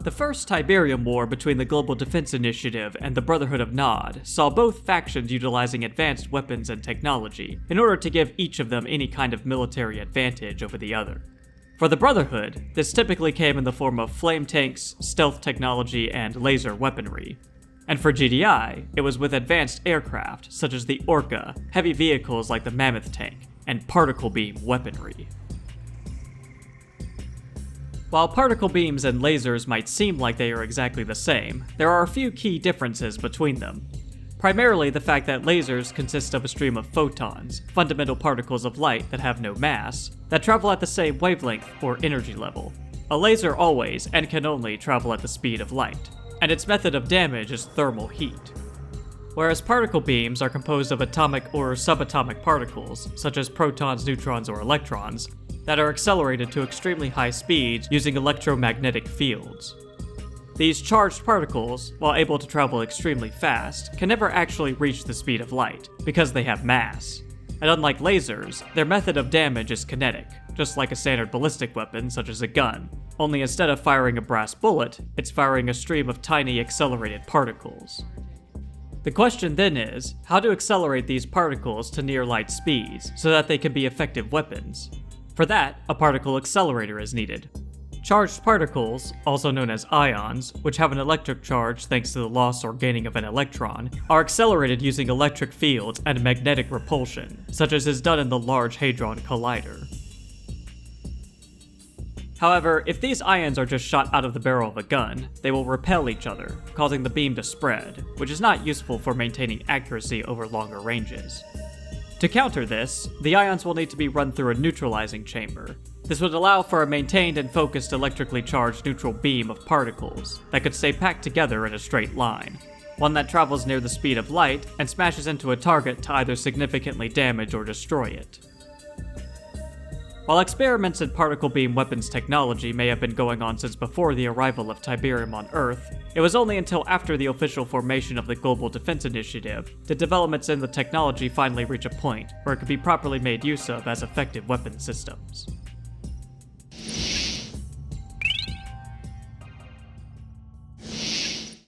The first Tiberium War between the Global Defense Initiative and the Brotherhood of Nod saw both factions utilizing advanced weapons and technology in order to give each of them any kind of military advantage over the other. For the Brotherhood, this typically came in the form of flame tanks, stealth technology, and laser weaponry. And for GDI, it was with advanced aircraft such as the Orca, heavy vehicles like the Mammoth tank, and particle beam weaponry. While particle beams and lasers might seem like they are exactly the same, there are a few key differences between them. Primarily the fact that lasers consist of a stream of photons, fundamental particles of light that have no mass, that travel at the same wavelength or energy level. A laser always, and can only, travel at the speed of light, and its method of damage is thermal heat. Whereas particle beams are composed of atomic or subatomic particles, such as protons, neutrons, or electrons, that are accelerated to extremely high speeds using electromagnetic fields. These charged particles, while able to travel extremely fast, can never actually reach the speed of light, because they have mass. And unlike lasers, their method of damage is kinetic, just like a standard ballistic weapon such as a gun, only instead of firing a brass bullet, it's firing a stream of tiny accelerated particles. The question then is, how to accelerate these particles to near light speeds so that they can be effective weapons? For that, a particle accelerator is needed. Charged particles, also known as ions, which have an electric charge thanks to the loss or gaining of an electron, are accelerated using electric fields and magnetic repulsion, such as is done in the Large Hadron Collider. However, if these ions are just shot out of the barrel of a gun, they will repel each other, causing the beam to spread, which is not useful for maintaining accuracy over longer ranges. To counter this, the ions will need to be run through a neutralizing chamber. This would allow for a maintained and focused electrically charged neutral beam of particles that could stay packed together in a straight line, one that travels near the speed of light and smashes into a target to either significantly damage or destroy it. While experiments in particle beam weapons technology may have been going on since before the arrival of Tiberium on Earth, it was only until after the official formation of the Global Defense Initiative did developments in the technology finally reach a point where it could be properly made use of as effective weapon systems.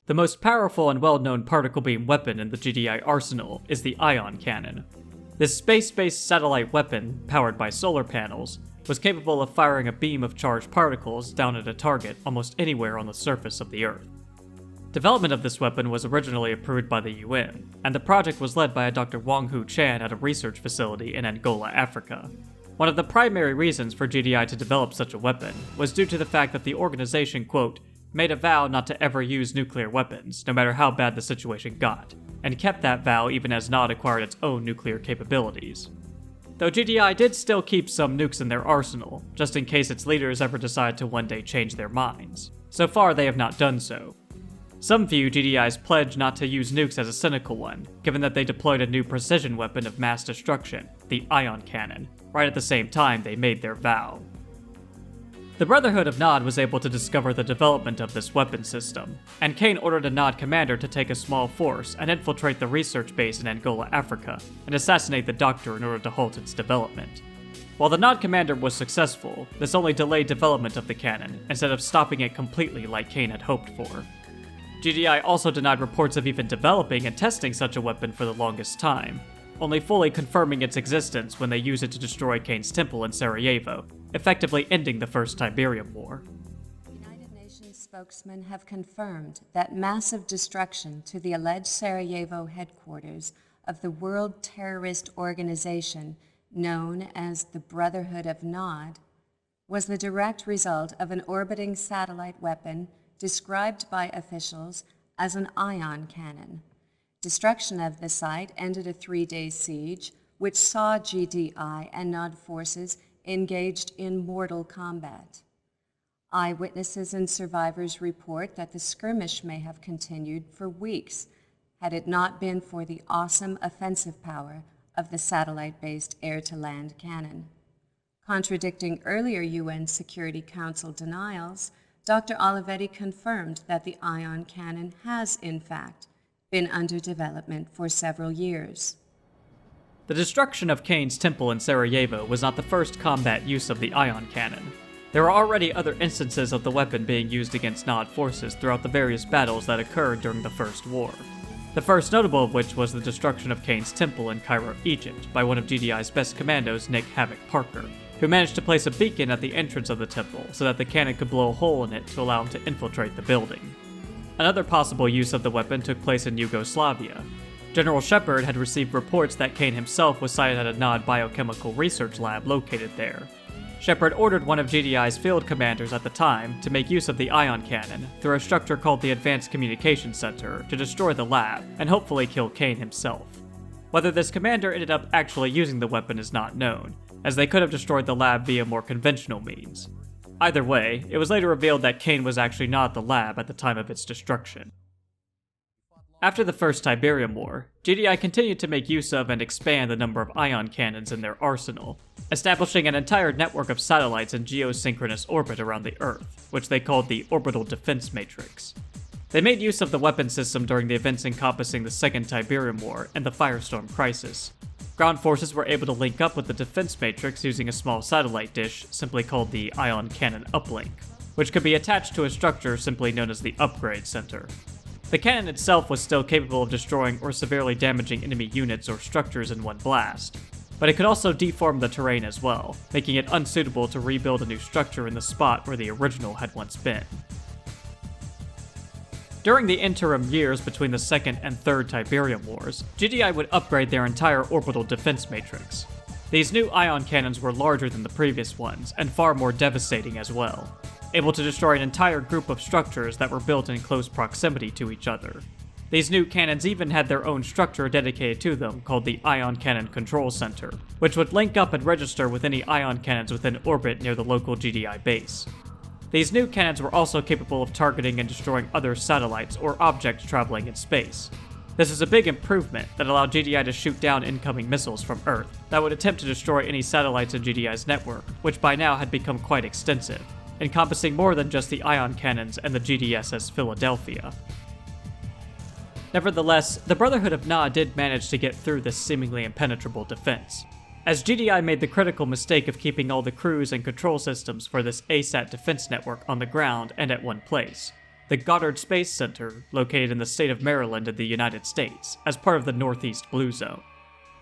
The most powerful and well-known particle beam weapon in the GDI arsenal is the ion cannon. This space-based satellite weapon, powered by solar panels, was capable of firing a beam of charged particles down at a target almost anywhere on the surface of the Earth. Development of this weapon was originally approved by the UN, and the project was led by a Dr. Wong Hu Chan at a research facility in Angola, Africa. One of the primary reasons for GDI to develop such a weapon was due to the fact that the organization, quote, made a vow not to ever use nuclear weapons, no matter how bad the situation got, and kept that vow even as Nod acquired its own nuclear capabilities. Though GDI did still keep some nukes in their arsenal, just in case its leaders ever decide to one day change their minds. So far, they have not done so. Some view GDI's pledge not to use nukes as a cynical one, given that they deployed a new precision weapon of mass destruction, the ion cannon, right at the same time they made their vow. The Brotherhood of Nod was able to discover the development of this weapon system, and Kane ordered a Nod commander to take a small force and infiltrate the research base in Angola, Africa, and assassinate the doctor in order to halt its development. While the Nod commander was successful, this only delayed development of the cannon, instead of stopping it completely like Kane had hoped for. GDI also denied reports of even developing and testing such a weapon for the longest time, only fully confirming its existence when they used it to destroy Kane's temple in Sarajevo, effectively ending the First Tiberium War. United Nations spokesmen have confirmed that massive destruction to the alleged Sarajevo headquarters of the world terrorist organization known as the Brotherhood of Nod was the direct result of an orbiting satellite weapon described by officials as an ion cannon. Destruction of the site ended a 3-day siege, which saw GDI and Nod forces engaged in mortal combat. Eyewitnesses and survivors report that the skirmish may have continued for weeks had it not been for the awesome offensive power of the satellite-based air-to-land cannon. Contradicting earlier UN Security Council denials, Dr. Olivetti confirmed that the ion cannon has, in fact, been under development for several years. The destruction of Kane's temple in Sarajevo was not the first combat use of the ion cannon. There are already other instances of the weapon being used against Nod forces throughout the various battles that occurred during the First War. The first notable of which was the destruction of Kane's temple in Cairo, Egypt, by one of GDI's best commandos, Nick Havoc Parker, who managed to place a beacon at the entrance of the temple so that the cannon could blow a hole in it to allow him to infiltrate the building. Another possible use of the weapon took place in Yugoslavia. General Shepard had received reports that Kane himself was sighted at a Nod biochemical research lab located there. Shepard ordered one of GDI's field commanders at the time to make use of the ion cannon through a structure called the Advanced Communications Center to destroy the lab and hopefully kill Kane himself. Whether this commander ended up actually using the weapon is not known, as they could have destroyed the lab via more conventional means. Either way, it was later revealed that Kane was actually not at the lab at the time of its destruction. After the First Tiberium War, GDI continued to make use of and expand the number of ion cannons in their arsenal, establishing an entire network of satellites in geosynchronous orbit around the Earth, which they called the Orbital Defense Matrix. They made use of the weapon system during the events encompassing the Second Tiberium War and the Firestorm Crisis. Ground forces were able to link up with the defense matrix using a small satellite dish simply called the Ion Cannon Uplink, which could be attached to a structure simply known as the Upgrade Center. The cannon itself was still capable of destroying or severely damaging enemy units or structures in one blast, but it could also deform the terrain as well, making it unsuitable to rebuild a new structure in the spot where the original had once been. During the interim years between the Second and Third Tiberium Wars, GDI would upgrade their entire orbital defense matrix. These new ion cannons were larger than the previous ones, and far more devastating as well, able to destroy an entire group of structures that were built in close proximity to each other. These new cannons even had their own structure dedicated to them called the Ion Cannon Control Center, which would link up and register with any ion cannons within orbit near the local GDI base. These new cannons were also capable of targeting and destroying other satellites or objects traveling in space. This is a big improvement that allowed GDI to shoot down incoming missiles from Earth that would attempt to destroy any satellites in GDI's network, which by now had become quite extensive, encompassing more than just the ion cannons and the GDSS Philadelphia. Nevertheless, the Brotherhood of Na did manage to get through this seemingly impenetrable defense, as GDI made the critical mistake of keeping all the crews and control systems for this ASAT defense network on the ground and at one place, the Goddard Space Center, located in the state of Maryland in the United States, as part of the Northeast Blue Zone.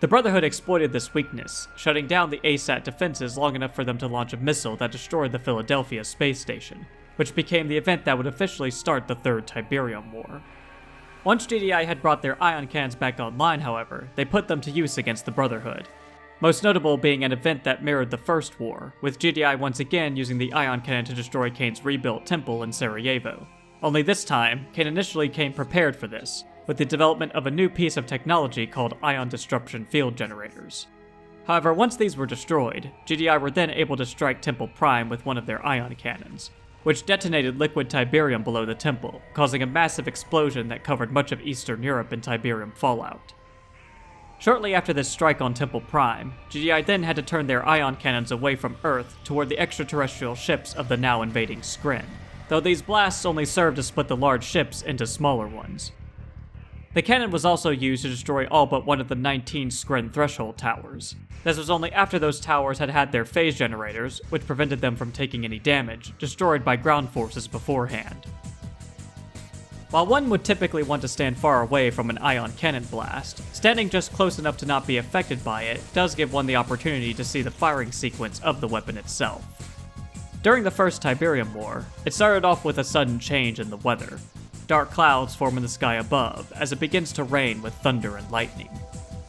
The Brotherhood exploited this weakness, shutting down the ASAT defenses long enough for them to launch a missile that destroyed the Philadelphia space station, which became the event that would officially start the Third Tiberium War. Once GDI had brought their ion cannons back online, however, they put them to use against the Brotherhood, most notable being an event that mirrored the First War, with GDI once again using the ion cannon to destroy Kane's rebuilt temple in Sarajevo. Only this time, Kane initially came prepared for this, with the development of a new piece of technology called ion disruption field generators. However, once these were destroyed, GDI were then able to strike Temple Prime with one of their ion cannons, which detonated liquid Tiberium below the temple, causing a massive explosion that covered much of Eastern Europe in Tiberium fallout. Shortly after this strike on Temple Prime, GDI then had to turn their ion cannons away from Earth toward the extraterrestrial ships of the now invading Skren, though these blasts only served to split the large ships into smaller ones. The cannon was also used to destroy all but one of the 19 Skren threshold towers. This was only after those towers had had their phase generators, which prevented them from taking any damage, destroyed by ground forces beforehand. While one would typically want to stand far away from an ion cannon blast, standing just close enough to not be affected by it does give one the opportunity to see the firing sequence of the weapon itself. During the First Tiberium War, it started off with a sudden change in the weather. Dark clouds form in the sky above as it begins to rain with thunder and lightning.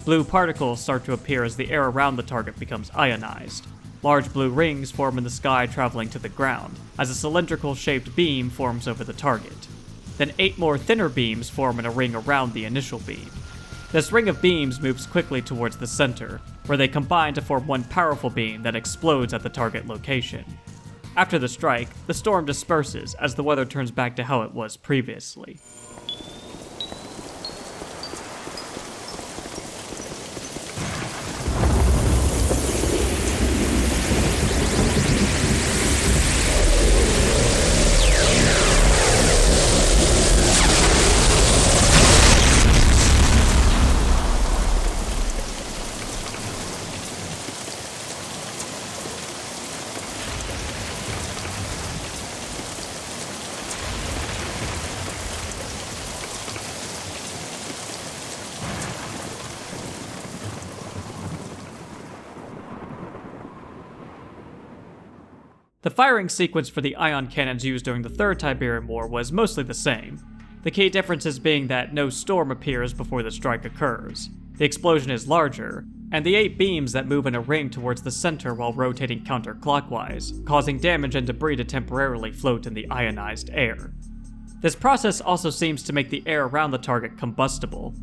Blue particles start to appear as the air around the target becomes ionized. Large blue rings form in the sky traveling to the ground, as a cylindrical-shaped beam forms over the target. Then 8 more thinner beams form in a ring around the initial beam. This ring of beams moves quickly towards the center, where they combine to form one powerful beam that explodes at the target location. After the strike, the storm disperses as the weather turns back to how it was previously. The firing sequence for the ion cannons used during the Third Tiberium War was mostly the same, the key differences being that no storm appears before the strike occurs, the explosion is larger, and the 8 beams that move in a ring towards the center while rotating counterclockwise, causing damage and debris to temporarily float in the ionized air. This process also seems to make the air around the target combustible.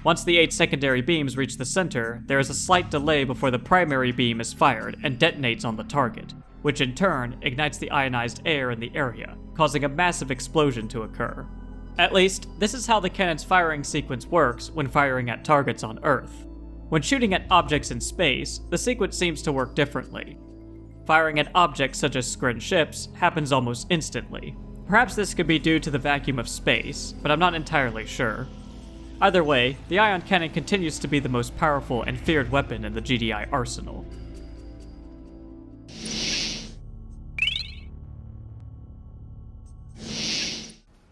Once the 8 secondary beams reach the center, there is a slight delay before the primary beam is fired and detonates on the target, which in turn ignites the ionized air in the area, causing a massive explosion to occur. At least, this is how the cannon's firing sequence works when firing at targets on Earth. When shooting at objects in space, the sequence seems to work differently. Firing at objects such as Skrin ships happens almost instantly. Perhaps this could be due to the vacuum of space, but I'm not entirely sure. Either way, the ion cannon continues to be the most powerful and feared weapon in the GDI arsenal.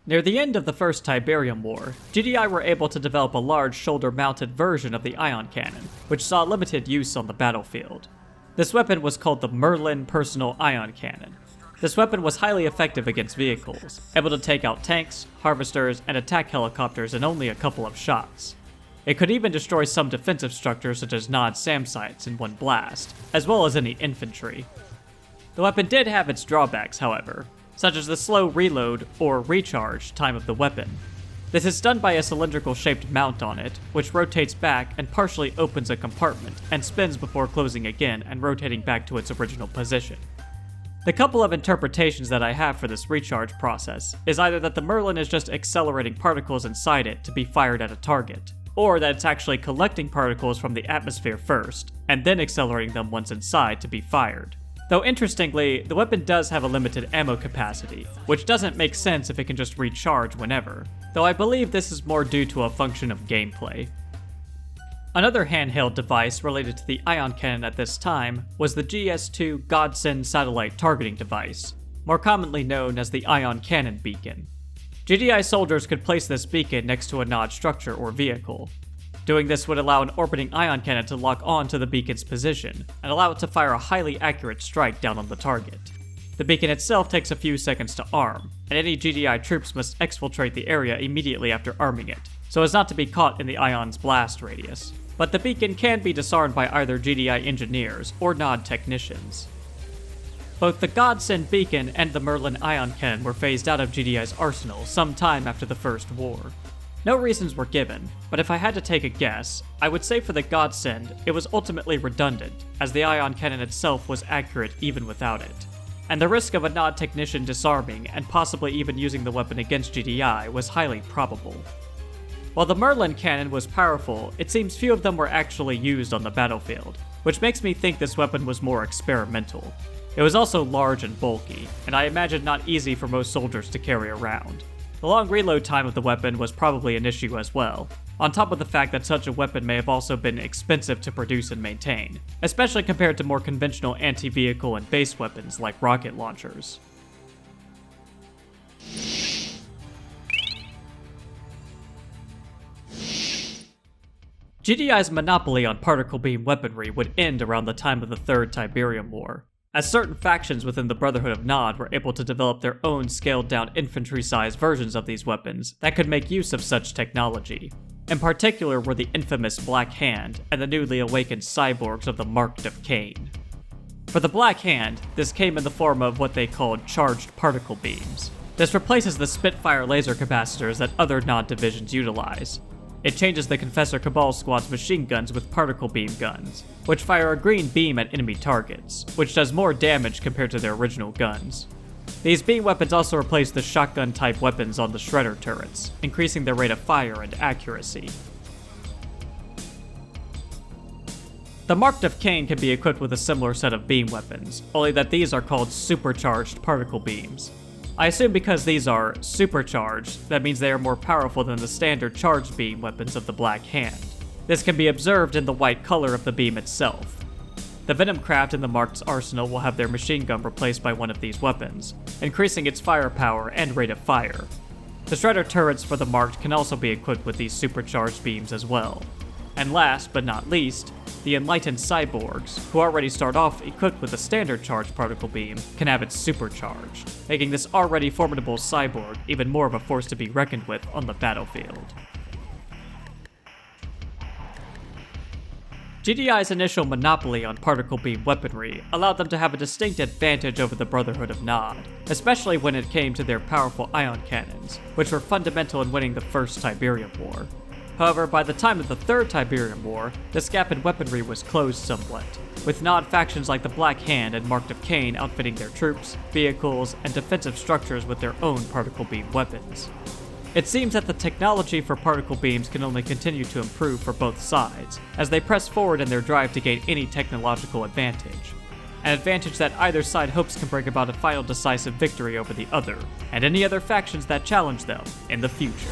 Near the end of the First Tiberium War, GDI were able to develop a large shoulder-mounted version of the ion cannon, which saw limited use on the battlefield. This weapon was called the Merlin Personal Ion Cannon. This weapon was highly effective against vehicles, able to take out tanks, harvesters, and attack helicopters in only a couple of shots. It could even destroy some defensive structures such as Nod SAM sites in one blast, as well as any infantry. The weapon did have its drawbacks, however, such as the slow reload or recharge time of the weapon. This is done by a cylindrical-shaped mount on it, which rotates back and partially opens a compartment and spins before closing again and rotating back to its original position. The couple of interpretations that I have for this recharge process is either that the Merlin is just accelerating particles inside it to be fired at a target, or that it's actually collecting particles from the atmosphere first, and then accelerating them once inside to be fired. Though interestingly, the weapon does have a limited ammo capacity, which doesn't make sense if it can just recharge whenever, though I believe this is more due to a function of gameplay. Another handheld device related to the ion cannon at this time was the GS2 Godsend satellite targeting device, more commonly known as the ion cannon beacon. GDI soldiers could place this beacon next to a Nod structure or vehicle. Doing this would allow an orbiting ion cannon to lock on to the beacon's position, and allow it to fire a highly accurate strike down on the target. The beacon itself takes a few seconds to arm, and any GDI troops must exfiltrate the area immediately after arming it, so as not to be caught in the ion's blast radius. But the beacon can be disarmed by either GDI engineers or Nod technicians. Both the Godsend beacon and the Merlin ion cannon were phased out of GDI's arsenal some time after the First War. No reasons were given, but if I had to take a guess, I would say for the Godsend, it was ultimately redundant, as the ion cannon itself was accurate even without it. And the risk of a Nod technician disarming and possibly even using the weapon against GDI was highly probable. While the Merlin cannon was powerful, it seems few of them were actually used on the battlefield, which makes me think this weapon was more experimental. It was also large and bulky, and I imagine not easy for most soldiers to carry around. The long reload time of the weapon was probably an issue as well, on top of the fact that such a weapon may have also been expensive to produce and maintain, especially compared to more conventional anti-vehicle and base weapons like rocket launchers. GDI's monopoly on particle beam weaponry would end around the time of the Third Tiberium War, as certain factions within the Brotherhood of Nod were able to develop their own scaled-down infantry-sized versions of these weapons that could make use of such technology. In particular were the infamous Black Hand and the newly awakened cyborgs of the Marked of Cain. For the Black Hand, this came in the form of what they called charged particle beams. This replaces the Spitfire laser capacitors that other Nod divisions utilize. It changes the Confessor Cabal squad's machine guns with particle beam guns, which fire a green beam at enemy targets, which does more damage compared to their original guns. These beam weapons also replace the shotgun-type weapons on the Shredder turrets, increasing their rate of fire and accuracy. The Marked of Cain can be equipped with a similar set of beam weapons, only that these are called supercharged particle beams. I assume because these are supercharged, that means they are more powerful than the standard charged beam weapons of the Black Hand. This can be observed in the white color of the beam itself. The Venomcraft in the Marked's arsenal will have their machine gun replaced by one of these weapons, increasing its firepower and rate of fire. The Shredder turrets for the Marked can also be equipped with these supercharged beams as well. And last but not least, the enlightened cyborgs, who already start off equipped with a standard charged particle beam, can have it supercharged, making this already formidable cyborg even more of a force to be reckoned with on the battlefield. GDI's initial monopoly on particle beam weaponry allowed them to have a distinct advantage over the Brotherhood of Nod, especially when it came to their powerful ion cannons, which were fundamental in winning the First Tiberium War. However, by the time of the Third Tiberium War, this gap in weaponry was closed somewhat, with Nod factions like the Black Hand and Mark of Cain outfitting their troops, vehicles, and defensive structures with their own particle beam weapons. It seems that the technology for particle beams can only continue to improve for both sides, as they press forward in their drive to gain any technological advantage. An advantage that either side hopes can bring about a final decisive victory over the other, and any other factions that challenge them in the future.